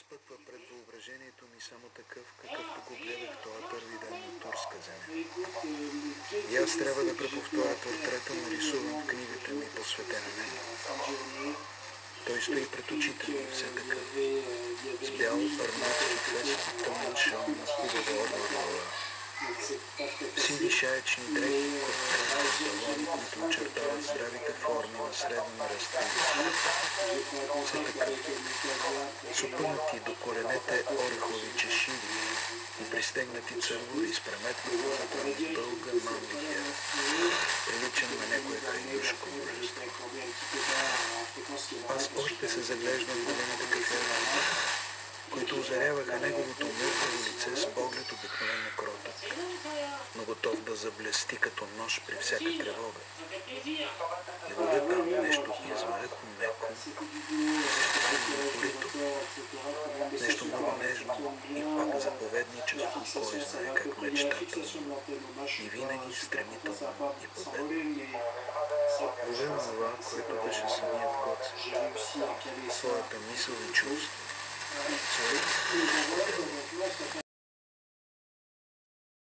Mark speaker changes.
Speaker 1: изпъква пред въображението ми само такъв, какъвто го гледах този първи ден на турска земя. И аз трябва да преповторя портрета, нарисуван в книгата ми, посветена него. Той стои пред очите ми, все такъв, с бял арнотски фест и тъмен шалм на хубава орла. Сини шаечни дрехи, куртки, панталони, които очертават здравите форми на средно разстояние. Все такъв, с опънати до коленете орехови чешиви и пристегнати цървури с преметната дълга мамлихера, приличан на някое хайдушко божество. Аз още се заглеждам в големите кафяни, които озаряваха неговото мъртво лице с поглед обикновено кротък, но готов да заблести като нож при всяка тревога. И ловя там нещо извънредно меко, нещо упорито, нещо много нежно и пак заповедническо, кой знае как мечтателно и винаги стремително и победно. Ловя това, което беше самият Гоце, своята мисъл и чувство, своята